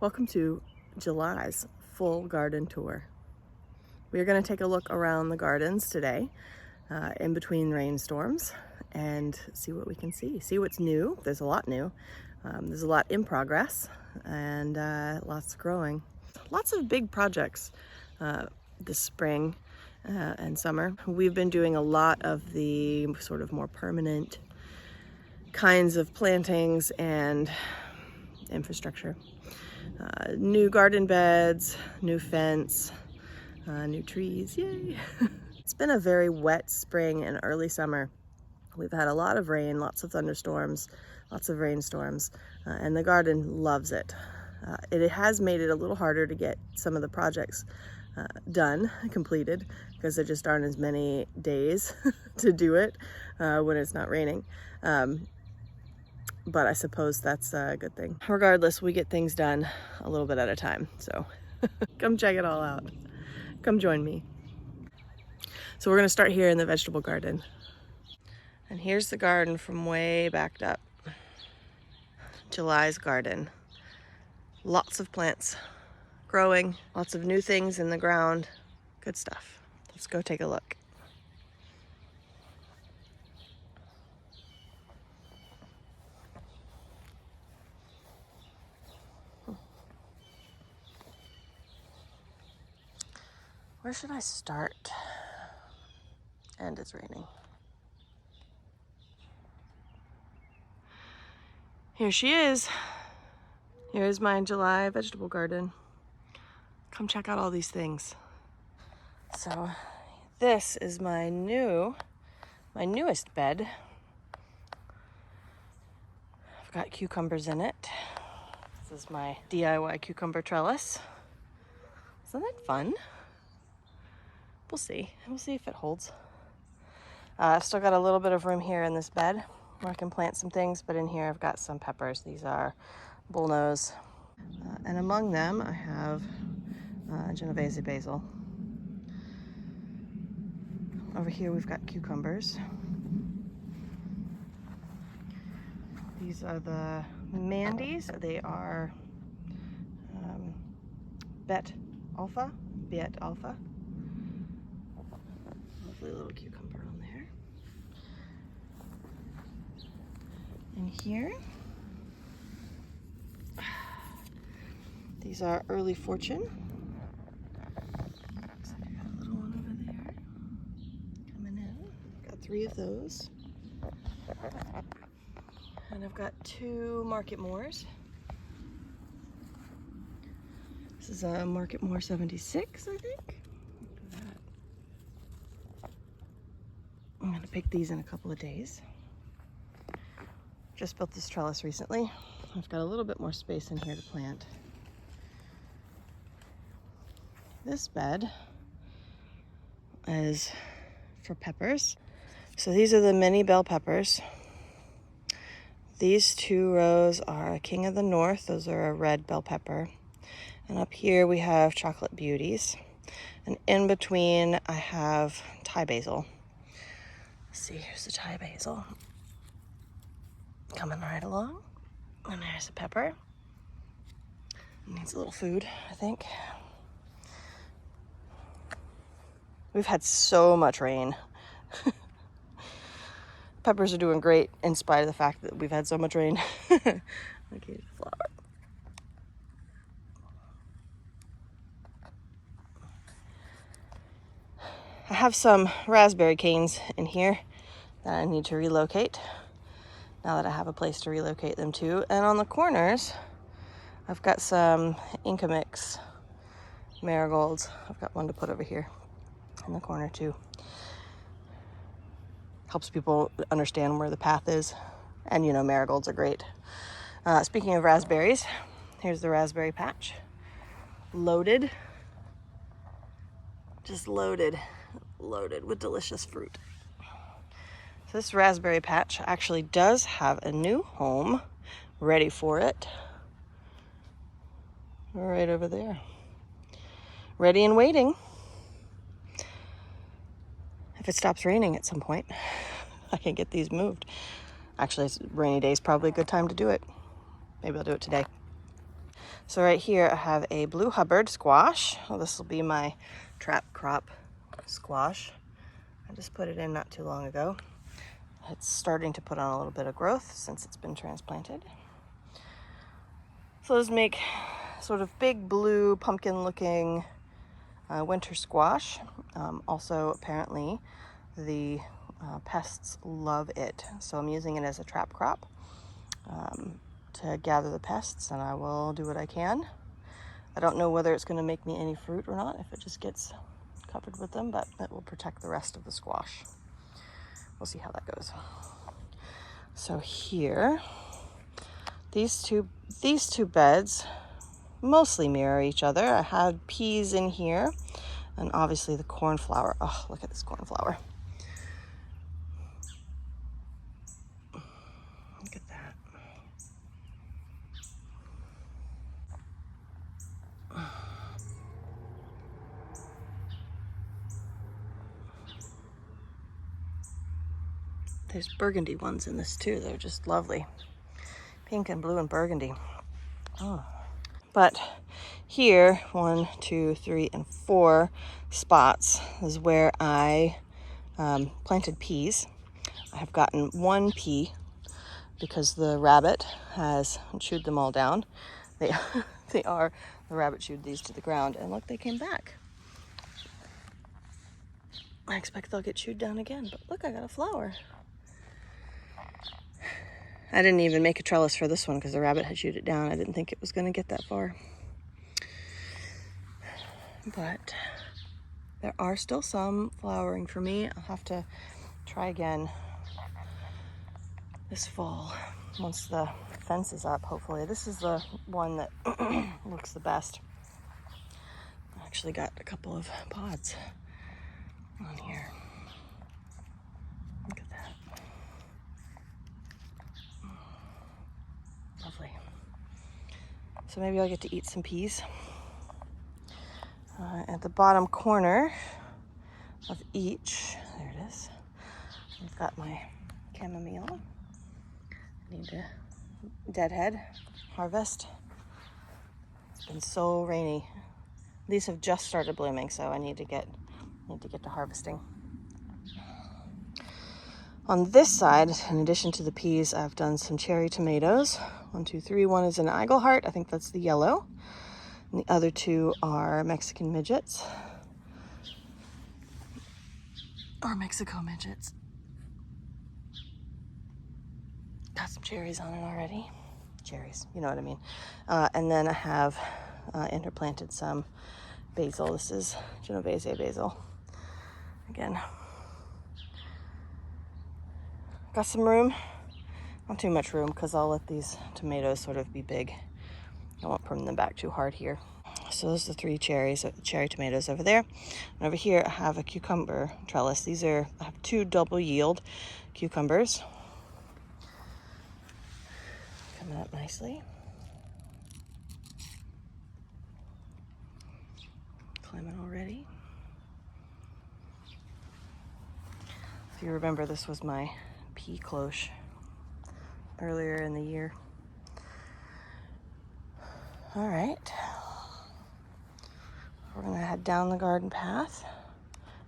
Welcome to July's full garden tour. We are going to take a look around the gardens today, in between rainstorms, and see what we can see what's new. There's a lot new. There's a lot in progress, and lots growing. Lots of big projects this spring and summer. We've been doing a lot of the sort of more permanent kinds of plantings and infrastructure. New garden beds, new fence, new trees, yay! It's been a very wet spring and early summer. We've had a lot of rain, lots of thunderstorms, lots of rainstorms, and the garden loves it. It has made it a little harder to get some of the projects completed, because there just aren't as many days to do it when it's not raining. But I suppose that's a good thing. Regardless, we get things done a little bit at a time. So come check it all out. Come join me. So we're gonna start here in the vegetable garden. And here's the garden from way backed up. July's garden. Lots of plants growing, lots of new things in the ground. Good stuff. Let's go take a look. Where should I start? And it's raining. Here she is. Here's my July vegetable garden. Come check out all these things. So this is my newest bed. I've got cucumbers in it. This is my DIY cucumber trellis. Isn't that fun? We'll see. We'll see if it holds. I've still got a little bit of room here in this bed where I can plant some things, but in here I've got some peppers. These are bullnose. And among them I have Genovese basil. Over here we've got cucumbers. These are the Mandy's. They are Bet Alpha. Lovely little cucumber on there. And here, these are Early Fortune. Looks like I got a little one over there coming in. Got 3 of those. And I've got 2 Market Moors. This is a Market Moor 76, I think. I'm gonna pick these in a couple of days. Just built this trellis recently. I've got a little bit more space in here to plant. This bed is for peppers. So these are the mini bell peppers. These 2 rows are King of the North. Those are a red bell pepper. And up here we have Chocolate Beauties. And in between I have Thai basil. Let's see, here's the Thai basil. Coming right along. And there's a pepper. Needs a little food, I think. We've had so much rain. Peppers are doing great in spite of the fact that we've had so much rain. Okay, the flower. I have some raspberry canes in here that I need to relocate now that I have a place to relocate them to. And on the corners, I've got some Inca Mix marigolds. I've got one to put over here in the corner too. Helps people understand where the path is. And you know, marigolds are great. Speaking of raspberries, here's the raspberry patch. Loaded. Just loaded with delicious fruit. So this raspberry patch actually does have a new home ready for it. Right over there. Ready and waiting. If it stops raining at some point, I can get these moved. Actually, it's rainy day is probably a good time to do it. Maybe I'll do it today. So right here I have a blue Hubbard squash. Well, this will be my trap crop squash. I just put it in not too long ago. It's starting to put on a little bit of growth since it's been transplanted. So let's make sort of big blue pumpkin looking winter squash. Also apparently the pests love it. So I'm using it as a trap crop to gather the pests, and I will do what I can. I don't know whether it's going to make me any fruit or not if it just gets covered with them, but it will protect the rest of the squash. We'll see how that goes. So here, these two beds mostly mirror each other. I had peas in here and obviously the cornflower. Oh, look at this cornflower. Look at that. There's burgundy ones in this too. They're just lovely. Pink and blue and burgundy. Oh. But here, 1, 2, 3, and 4 spots is where I planted peas. I have gotten 1 pea because the rabbit has chewed them all down. The rabbit chewed these to the ground, and look, they came back. I expect they'll get chewed down again, but look, I got a flower. I didn't even make a trellis for this one because the rabbit had chewed it down. I didn't think it was going to get that far. But there are still some flowering for me. I'll have to try again this fall once the fence is up, hopefully. This is the one that looks the best. I actually got a couple of pods on here. Look at that. Lovely. So maybe I'll get to eat some peas. At the bottom corner of each, there it is, I've got my chamomile. I need to deadhead, harvest. It's been so rainy. These have just started blooming, so I need to get to harvesting. On this side, in addition to the peas, I've done some cherry tomatoes. 1, 2, 3. One is an Eagle-heart. I think that's the yellow. And the other 2 are Mexican midgets. Or Mexico midgets. Got some cherries on it already. Cherries, you know what I mean. And then I have interplanted some basil. This is Genovese basil. Again, got some room. Not too much room because I'll let these tomatoes sort of be big. I won't prune them back too hard here. So those are the 3 cherry tomatoes over there. And over here I have a cucumber trellis. I have 2 double yield cucumbers. Coming up nicely. Climbing already. If you remember, this was my pea cloche earlier in the year. All right. We're gonna head down the garden path.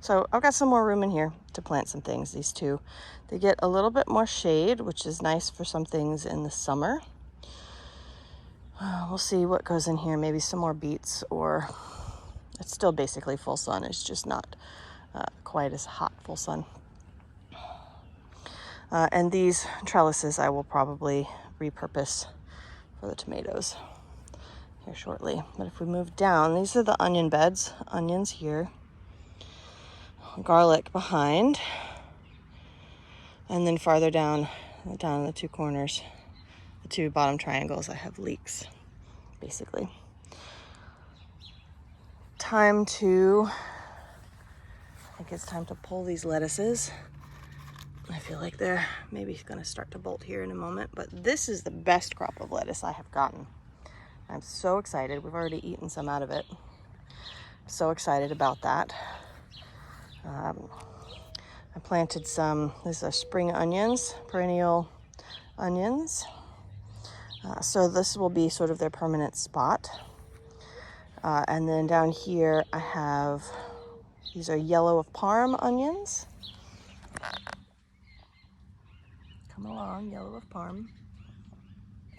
So I've got some more room in here to plant some things. These 2, they get a little bit more shade, which is nice for some things in the summer. We'll see what goes in here. Maybe some more beets, or it's still basically full sun. It's just not quite as hot full sun. And these trellises I will probably repurpose for the tomatoes here shortly. But if we move down, these are the onion beds. Onions here. Garlic behind. And then farther down in the 2 corners, the 2 bottom triangles, I have leeks, basically. I think it's time to pull these lettuces. I feel like they're maybe going to start to bolt here in a moment, but this is the best crop of lettuce I have gotten. I'm so excited. We've already eaten some out of it. So excited about that. I planted these are spring onions, perennial onions. So this will be sort of their permanent spot. And then down here I have, these are yellow of parm onions. Come along, yellow of parm.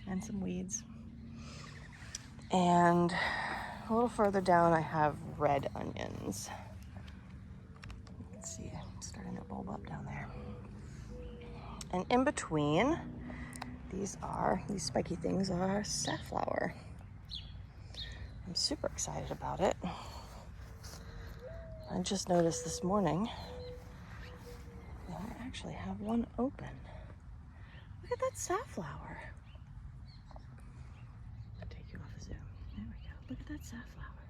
And some weeds. And a little further down I have red onions. You can see I'm starting to bulb up down there. And in between, these spiky things are safflower. I'm super excited about it. I just noticed this morning that I actually have one open. Look at that safflower. I'll take you off a zoom. There we go. Look at that safflower.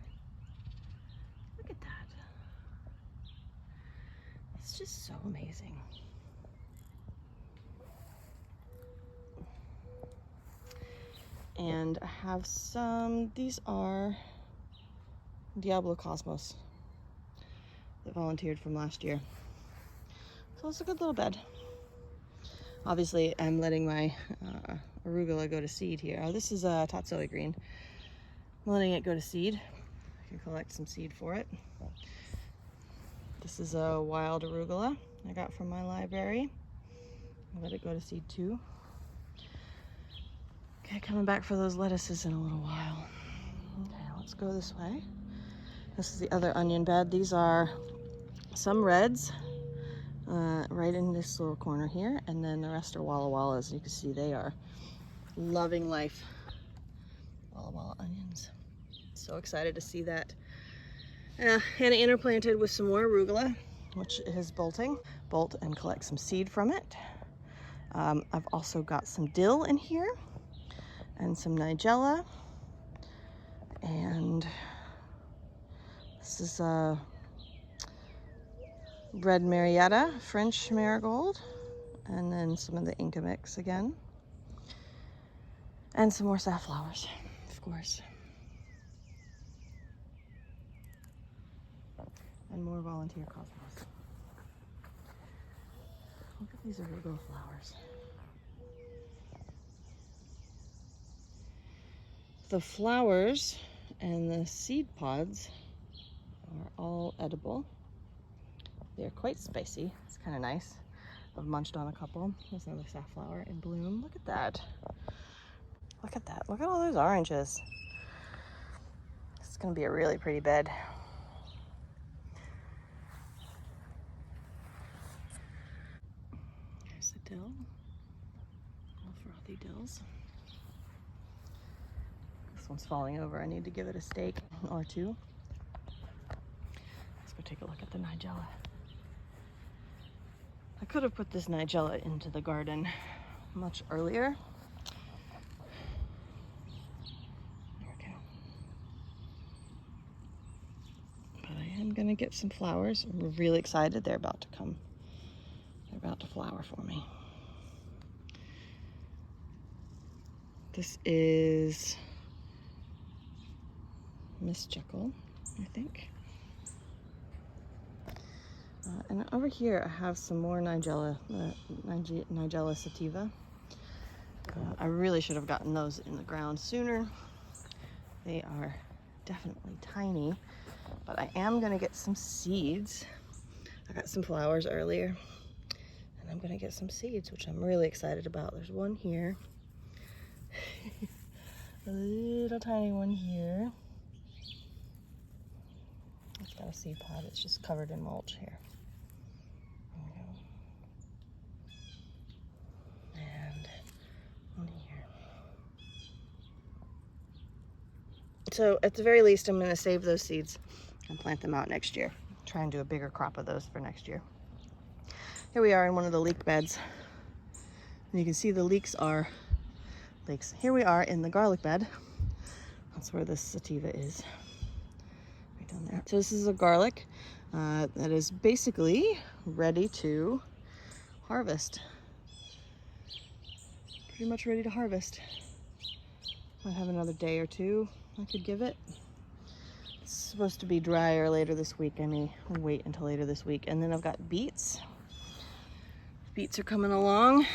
Look at that. It's just so amazing. And I have some, these are Diablo Cosmos that volunteered from last year. So it's a good little bed. Obviously, I'm letting my arugula go to seed here. Oh, this is a tatsoi green. I'm letting it go to seed. I can collect some seed for it. This is a wild arugula I got from my library. I'll let it go to seed too. Okay, coming back for those lettuces in a little while. Okay, let's go this way. This is the other onion bed. These are some reds right in this little corner here, and then the rest are Walla Wallas. You can see they are loving life. Walla Walla onions. So excited to see that. And interplanted with some more arugula, which is bolting. Bolt and collect some seed from it. I've also got some dill in here and some nigella. And this is a red Marietta, French marigold, and then some of the Inca mix again. And some more safflowers, of course. And more volunteer cosmos. Look at these arugula flowers. The flowers and the seed pods are all edible. They're quite spicy. It's kind of nice. I've munched on a couple. There's another safflower in bloom. Look at that. Look at that. Look at all those oranges. It's going to be a really pretty bed. Here's the dill. Little frothy dills. This one's falling over. I need to give it a stake or two. Let's go take a look at the nigella. I could have put this nigella into the garden much earlier. There we go. But I am gonna get some flowers. I'm really excited. They're about to come. They're about to flower for me. This is Miss Jekyll, I think. And over here I have some more nigella, nigella sativa. I really should have gotten those in the ground sooner. They are definitely tiny, but I am gonna get some seeds. I got some flowers earlier, and I'm gonna get some seeds, which I'm really excited about. There's one here, a little tiny one here. It's got a seed pod. It's just covered in mulch here. There we go. And one here. So at the very least, I'm going to save those seeds and plant them out next year. Try and do a bigger crop of those for next year. Here we are in one of the leek beds. And you can see the leeks are leeks. Here we are in the garlic bed. That's where this sativa is. Down there. So this is a garlic that is basically ready to harvest. Pretty much ready to harvest. Might have another day or two I could give it. It's supposed to be drier later this week. I may wait until later this week. And then I've got beets. Beets are coming along.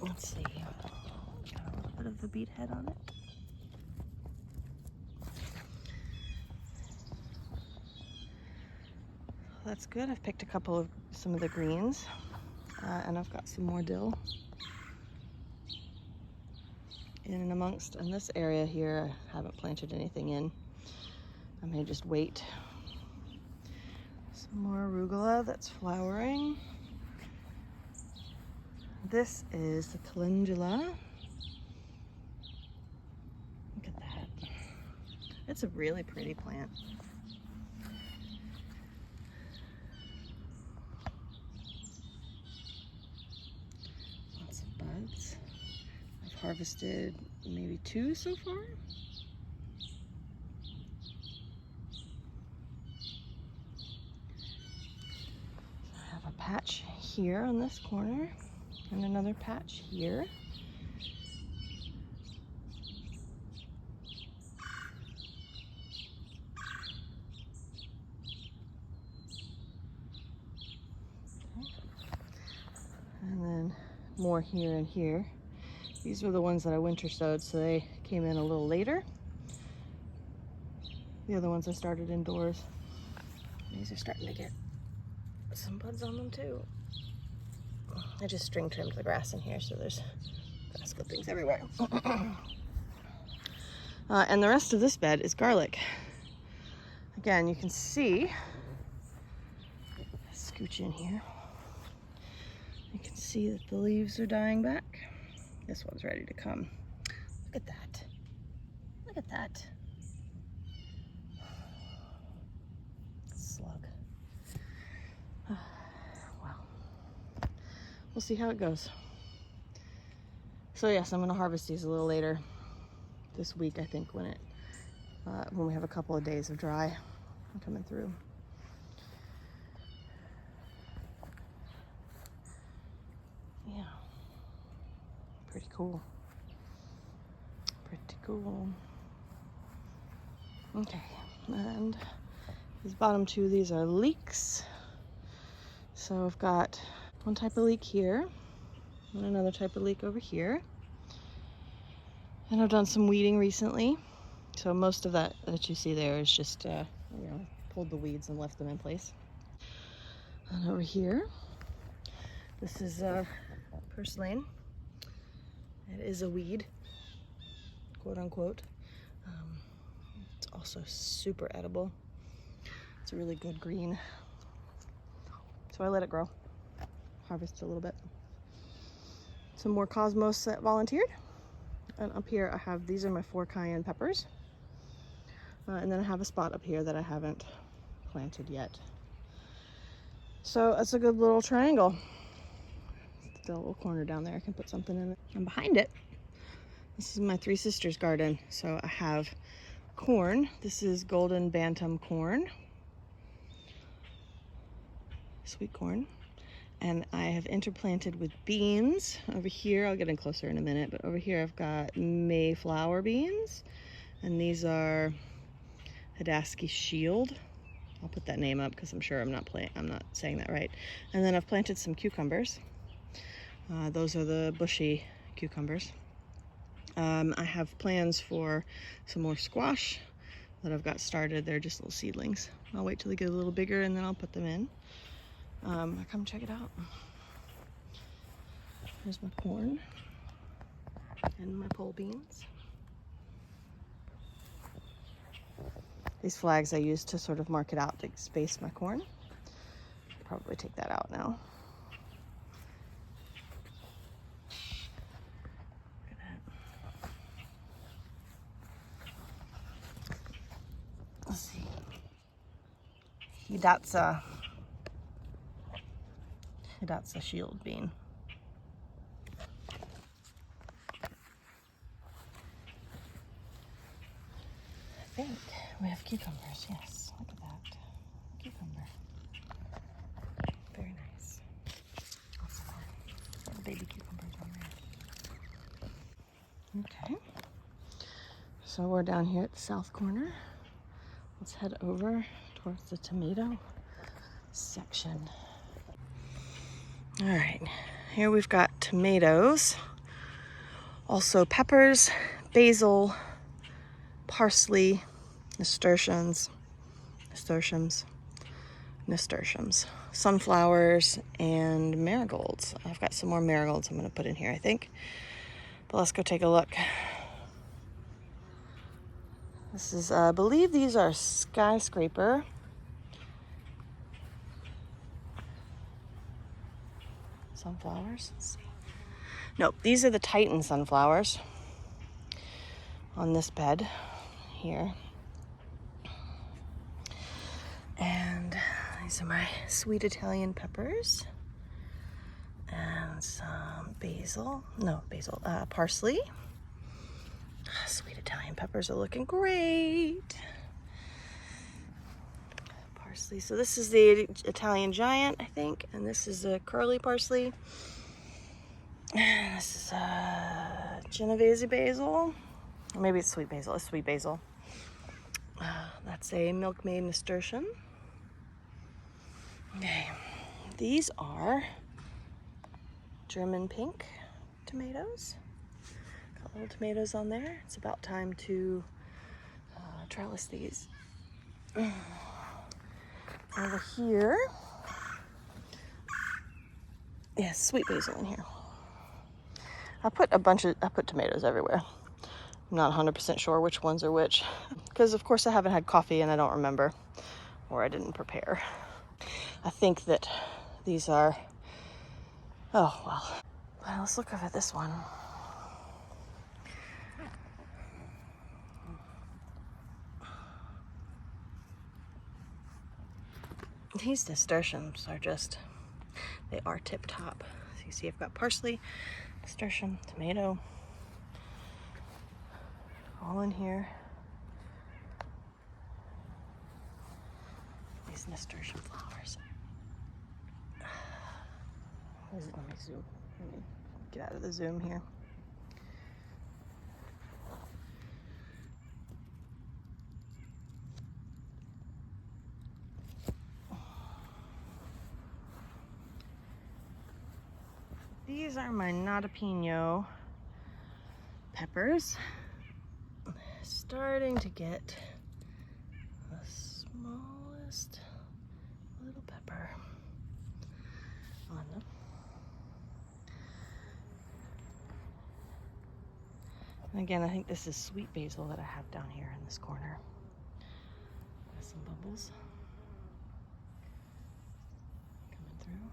Let's see. Got a little bit lot of the beet head on it. That's good. I've picked a couple of some of the greens, and I've got some more dill in and amongst. In this area here, I haven't planted anything in. I may just wait. Some more arugula that's flowering. This is the calendula. Look at that. It's a really pretty plant. Lots of buds. I've harvested maybe 2 so far. I have a patch here on this corner and another patch here. And then more here and here. These were the ones that I winter sowed, so they came in a little later. The other ones I started indoors. These are starting to get some buds on them too. I just string trimmed the grass in here, so there's grass clippings everywhere. And the rest of this bed is garlic. Again, you can see, scooch in here. You can see that the leaves are dying back. This one's ready to come. Look at that. Look at that. Slug. Well, we'll see how it goes. So yes, I'm gonna harvest these a little later this week, I think, when we have a couple of days of dry coming through. Yeah, pretty cool. Pretty cool. Okay, and these bottom 2, these are leeks. So I've got one type of leek here and another type of leek over here. And I've done some weeding recently. So most of that you see there is just, pulled the weeds and left them in place. And over here, this is purslane. It is a weed, quote unquote. It's also super edible. It's a really good green. So I let it grow. Harvested a little bit. Some more cosmos that volunteered. And up here I have, these are my 4 cayenne peppers. And then I have a spot up here that I haven't planted yet. So that's a good little triangle. The little corner down there, I can put something in it. And behind it, this is my 3 sisters garden. So I have corn. This is golden bantam corn. Sweet corn. And I have interplanted with beans. Over here, I'll get in closer in a minute, but over here I've got Mayflower beans. And these are Hadassky Shield. I'll put that name up because I'm sure I'm not saying that right. And then I've planted some cucumbers. Those are the bushy cucumbers. I have plans for some more squash that I've got started. They're just little seedlings. I'll wait till they get a little bigger and then I'll put them in. Come check it out. Here's my corn and my pole beans. These flags I use to sort of mark it out to space my corn. Probably take that out now. Let's see. That's a shield bean. I think we have cucumbers, yes. Look at that. Cucumber. Very nice. Awesome. Little baby cucumbers on there. Okay. So we're down here at the south corner. Let's head over towards the tomato section. All right, here we've got tomatoes. Also peppers, basil, parsley, nasturtiums, sunflowers, and marigolds. I've got some more marigolds I'm going to put in here, I think. But let's go take a look. This is, I believe these are skyscraper. Sunflowers. Let's see. Nope, these are the Titan sunflowers on this bed here. And these are my sweet Italian peppers. And some parsley. Sweet Italian peppers are looking great. Parsley. So this is the Italian giant, I think, and this is a curly parsley. And this is a Genovese basil, or maybe it's sweet basil. It's sweet basil. That's a milkmaid nasturtium. Okay, these are German pink tomatoes. Got little tomatoes on there. It's about time to trellis these. Over here, yes, sweet basil in here. I put tomatoes everywhere. I'm not 100% sure which ones are which, because of course I haven't had coffee and I don't remember, or I didn't prepare. I think that these are, oh well. Well, let's look over this one. These nasturtiums are just, they are tip top. So you see I've got parsley, nasturtium, tomato, all in here. These nasturtium flowers. Let me zoom. Let me get out of the zoom here. These are my Notapino peppers. Starting to get the smallest little pepper on them. And again, I think this is sweet basil that I have down here in this corner. Got some bubbles coming through.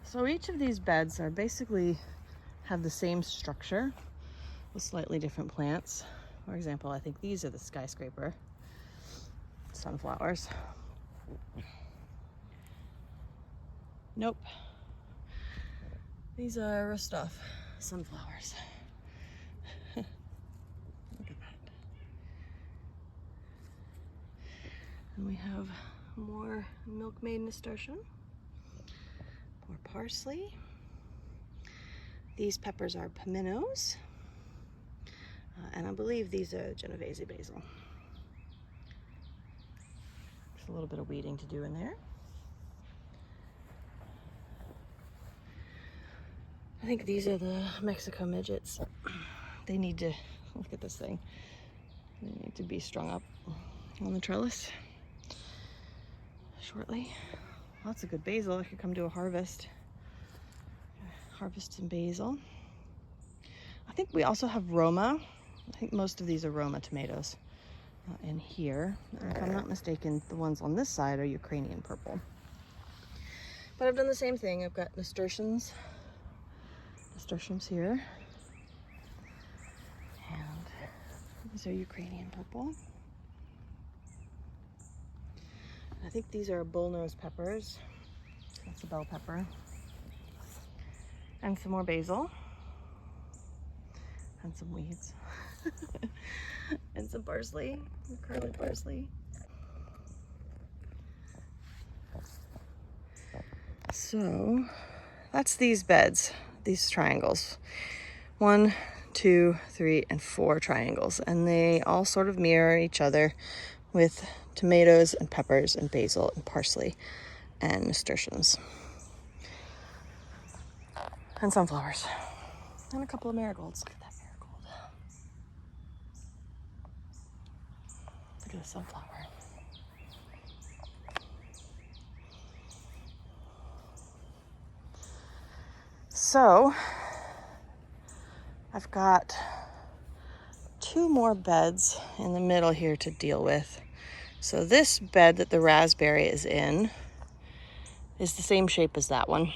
So each of these beds are basically have the same structure with slightly different plants. For example, I think these are the skyscraper sunflowers. Nope. These are Rostov sunflowers. Look at that. And we have more milkmaid nasturtium, more parsley. These peppers are pimientos, and I believe these are Genovese basil. There's a little bit of weeding to do in there. I think these are the Mexico midgets. They need to, look at this thing. They need to be strung up on the trellis shortly. Lots of good basil. I could come to a harvest. Harvest some basil. I think we also have Roma. I think most of these are Roma tomatoes in here. And if I'm not mistaken, the ones on this side are Ukrainian purple. But I've done the same thing. I've got nasturtiums here. And these are Ukrainian purple. I think these are bullnose peppers. That's a bell pepper. And some more basil. And some weeds. And some parsley, curly parsley. So that's these beds, these triangles. 1, 2, 3, and 4 triangles. And they all sort of mirror each other with tomatoes and peppers and basil and parsley and nasturtiums. and sunflowers. And a couple of marigolds. Look at that marigold. Look at the sunflower. So, I've got 2 more beds in the middle here to deal with. So this bed that the raspberry is in is the same shape as that one.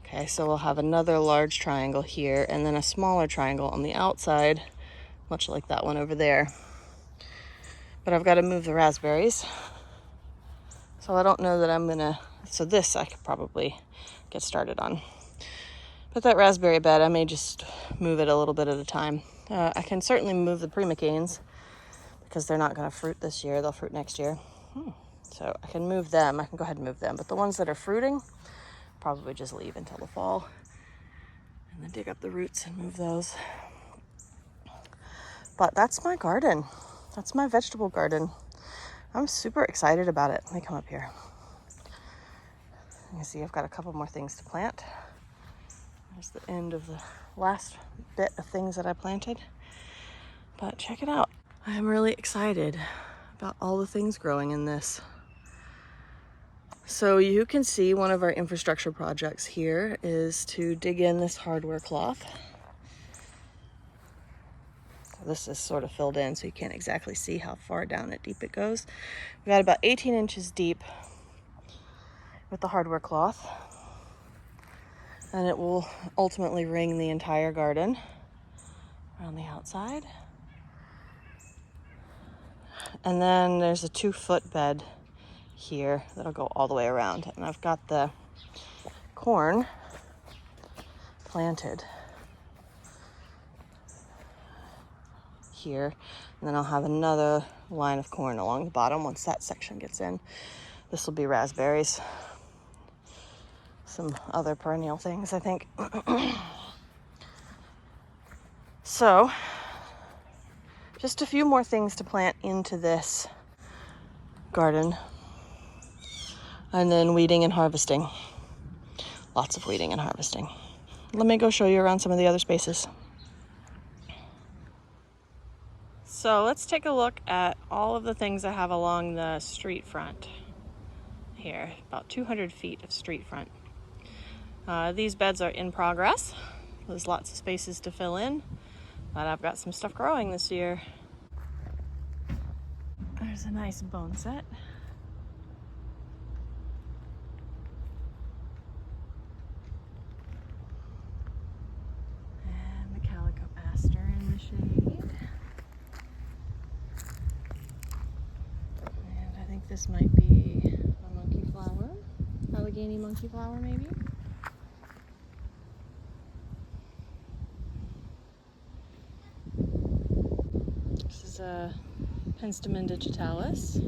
Okay, so we'll have another large triangle here and then a smaller triangle on the outside, much like that one over there. But I've got to move the raspberries. So I don't know that I'm gonna, so this I could probably get started on. But that raspberry bed, I may just move it a little bit at a time. I can certainly move the prima-canes because they're not gonna fruit this year, they'll fruit next year. So I can move them, I can go ahead and move them. But the ones that are fruiting, probably just leave until the fall. And then dig up the roots and move those. But that's my garden. That's my vegetable garden. I'm super excited about it. Let me come up here. You can see I've got a couple more things to plant. There's the end of the last bit of things that I planted. But check it out. I am really excited about all the things growing in this. So you can see one of our infrastructure projects here is to dig in this hardware cloth. So this is sort of filled in so you can't exactly see how far down and deep it goes. We got about 18 inches deep with the hardware cloth. And it will ultimately ring the entire garden around the outside. And then there's a 2-foot bed here that'll go all the way around. And I've got the corn planted here. And then I'll have another line of corn along the bottom once that section gets in. This will be raspberries. Some other perennial things, I think. So, just a few more things to plant into this garden. And then weeding and harvesting. Lots of weeding and harvesting. Let me go show you around some of the other spaces. So let's take a look at all of the things I have along the street front here. About 200 feet of street front. These beds are in progress. There's lots of spaces to fill in, but I've got some stuff growing this year. There's a nice bone set. And the calico aster in the shade. And I think this might be a monkey flower. Allegheny monkey flower, maybe. This is a Penstemon digitalis.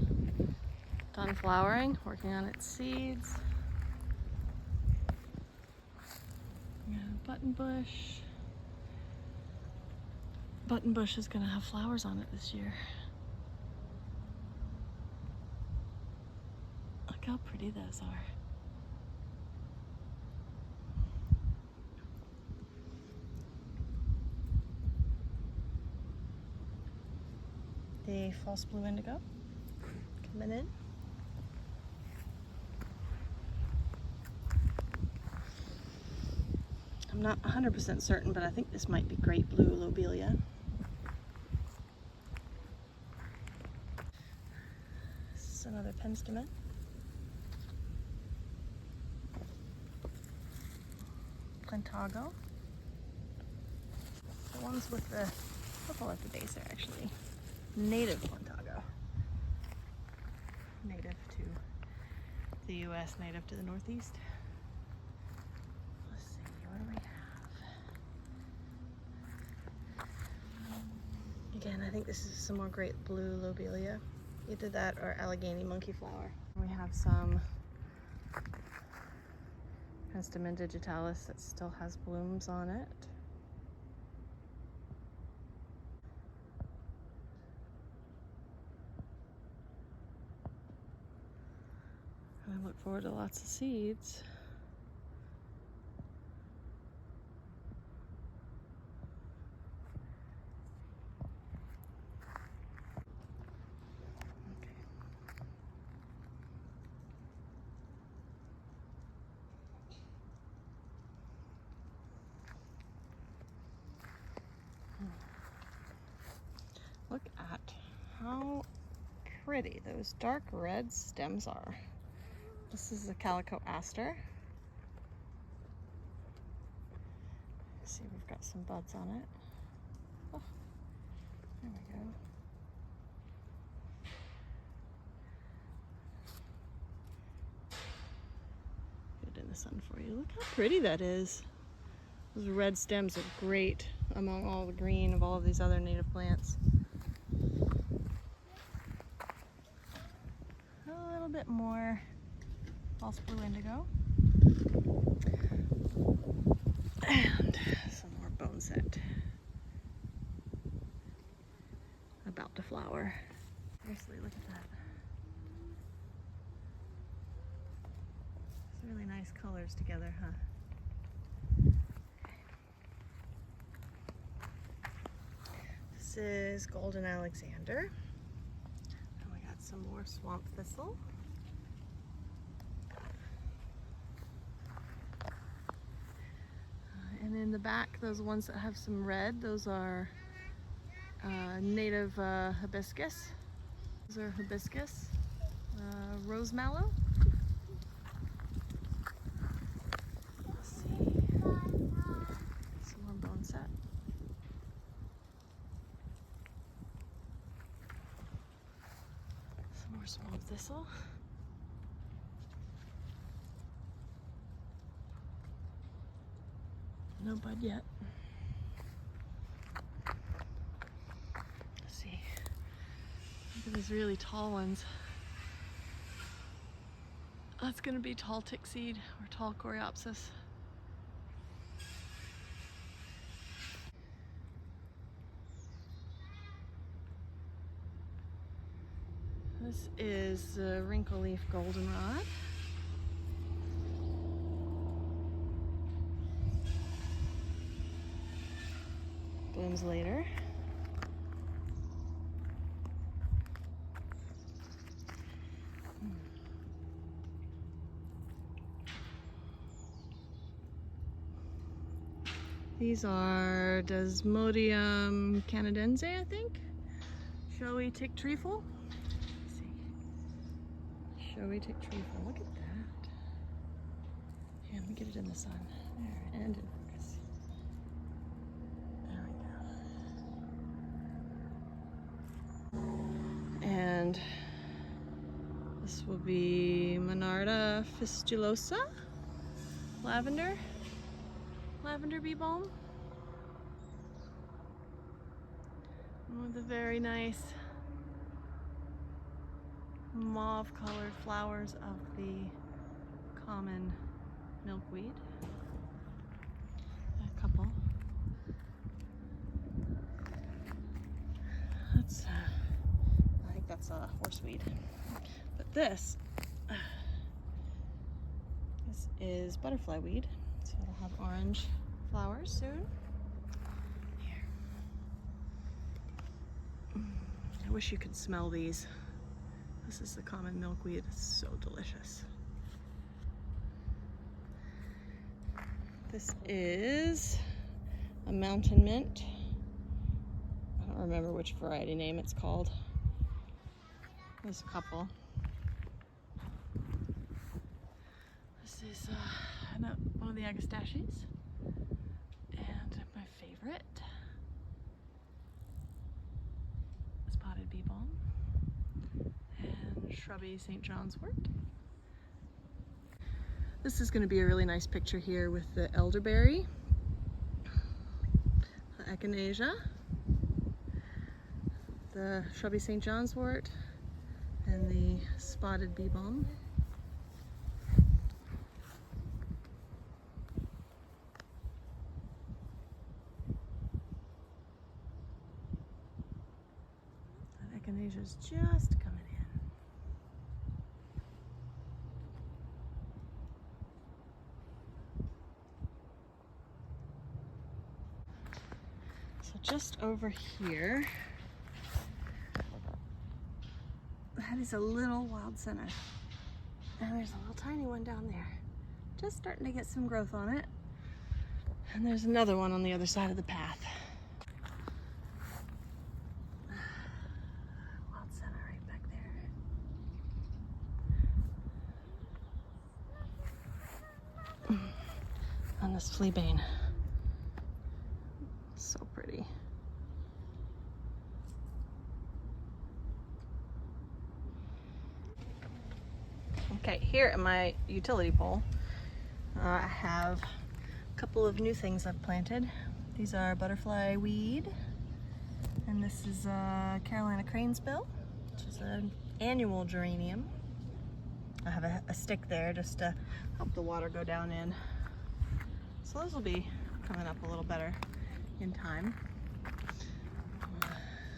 Done flowering, working on its seeds. Button bush. Button bush is gonna have flowers on it this year. Look how pretty those are. The false blue indigo coming in. I'm not 100% certain, but I think this might be great blue lobelia. This is another Penstemon. Plantago. The ones with the purple at the base are actually native Plantago. Native to the US, native to the Northeast. Let's see, what do we have? Again, I think this is some more great blue lobelia. Either that or Allegheny monkey flower. We have some Penstemon digitalis that still has blooms on it. I look forward to lots of seeds. pretty those dark red stems are. This is the calico aster. See, we've got some buds on it. Oh, there we go. Get it in the sun for you. Look how pretty that is. Those red stems are great among all the green of all of these other native plants. A little bit more false blue indigo. And some more boneset. About to flower. Seriously, look at that. It's really nice colors together, huh? This is Golden Alexander. And we got some more swamp thistle. And in the back, those ones that have some red, those are native hibiscus. Those are hibiscus, rose mallow. Let's see, some more boneset. Some more swamp thistle. No bud yet. Let's see. Look at these really tall ones. That's gonna be tall tick seed or tall coreopsis. This is wrinkle leaf goldenrod. Blooms later. These are Desmodium canadense, I think. Showy tick trefoil. Let's see. Showy tick trefoil. Look at that. Here, let me get it in the sun. There, and in focus. There we go. And this will be Monarda fistulosa, lavender bee balm. With the very nice mauve colored flowers of the common milkweed. A couple. That's I think that's a horseweed. But this is butterfly weed, so it'll have orange flowers soon. Here. I wish you could smell these. This is the common milkweed. It's so delicious. This is a mountain mint. I don't remember which variety name it's called. There's a couple. This is one of the agastaches, and my favorite, spotted bee balm, and shrubby St. John's wort. This is going to be a really nice picture here with the elderberry, the echinacea, the shrubby St. John's wort, and the spotted bee balm. Echinacea's just coming in. So just over here, that is a little wild center. And there's a little tiny one down there. Just starting to get some growth on it. And there's another one on the other side of the path. Wild center right back there. this fleabane. So pretty. Okay, here at my utility pole, I have a couple of new things I've planted. These are butterfly weed, and this is Carolina cranesbill, which is an annual geranium. I have a stick there just to help the water go down in. So those will be coming up a little better in time.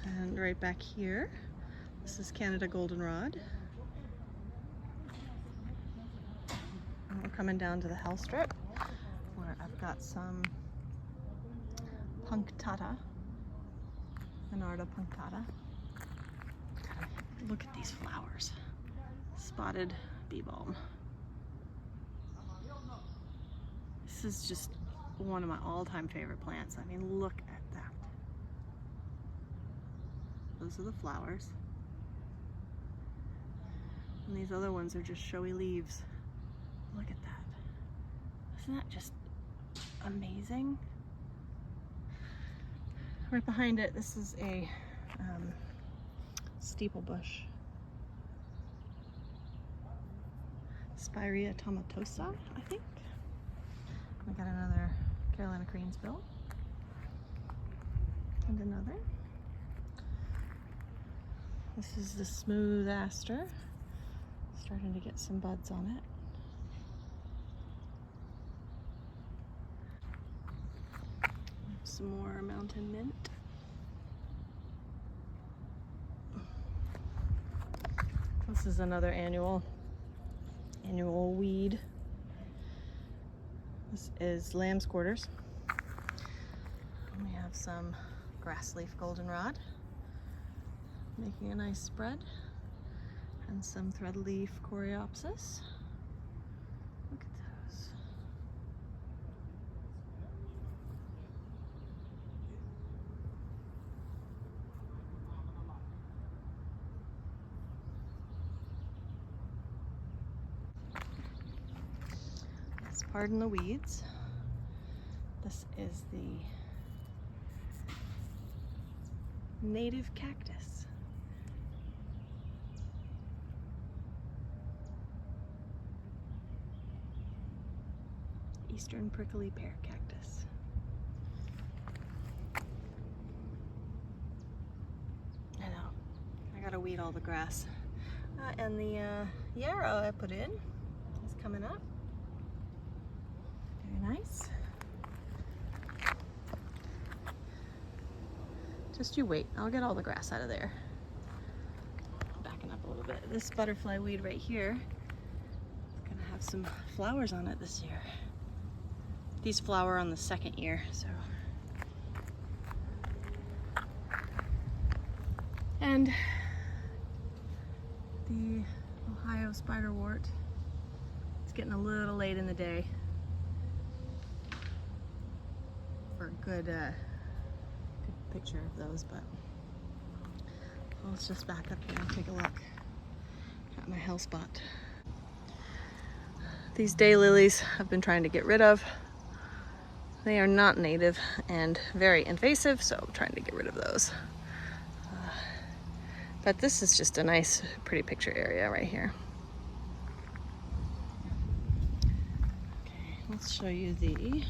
And right back here, this is Canada goldenrod. And we're coming down to the hell strip where I've got some punctata, Monarda punctata. Look at these flowers. Spotted bee balm. This is just one of my all-time favorite plants. I mean, look at that. Those are the flowers. And these other ones are just showy leaves. Look at that. Isn't that just amazing? Right behind it, this is a steeple bush. Spirea tomatosa, I think. I got another Carolina cranesbill. And another. This is the smooth aster. Starting to get some buds on it. Some more mountain mint. This is another annual weed. This is lamb's quarters. We have some grass leaf goldenrod making a nice spread, and some thread leaf coreopsis. Look at those. Let's pardon the weeds. This is the native cactus. Eastern prickly pear cactus. I know, I gotta weed all the grass. And the yarrow I put in is coming up. Very nice. Just you wait, I'll get all the grass out of there. Backing up a little bit. This butterfly weed right here is gonna have some flowers on it this year. These flower on the second year, so. And the Ohio spiderwort, it's getting a little late in the day for a good picture of those, but let's just back up here and take a look at my hell spot. These daylilies I've been trying to get rid of. They are not native and very invasive, so I'm trying to get rid of those. But this is just a nice, pretty picture area right here. Okay, let's show you the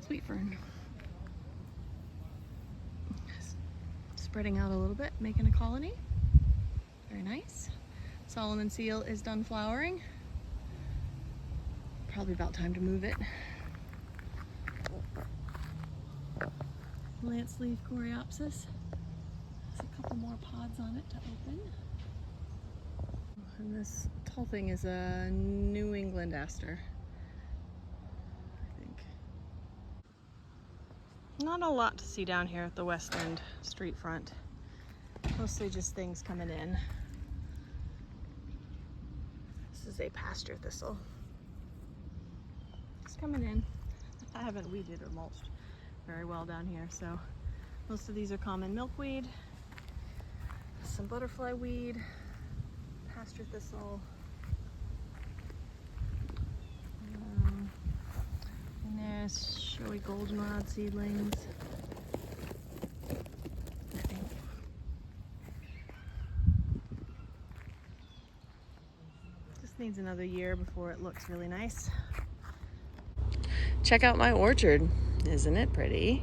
sweet fern. Spreading out a little bit, making a colony. Very nice. Solomon seal is done flowering. Probably about time to move it. Lance leaf coreopsis. There's a couple more pods on it to open. And this tall thing is a New England aster, I think. Not a lot to see down here at the West End street front. Mostly just things coming in. This is a pasture thistle. Coming in. I haven't weeded or mulched very well down here, so most of these are common milkweed, some butterfly weed, pasture thistle, nice showy goldenrod seedlings. I think. Just needs another year before it looks really nice. Check out my orchard. Isn't it pretty?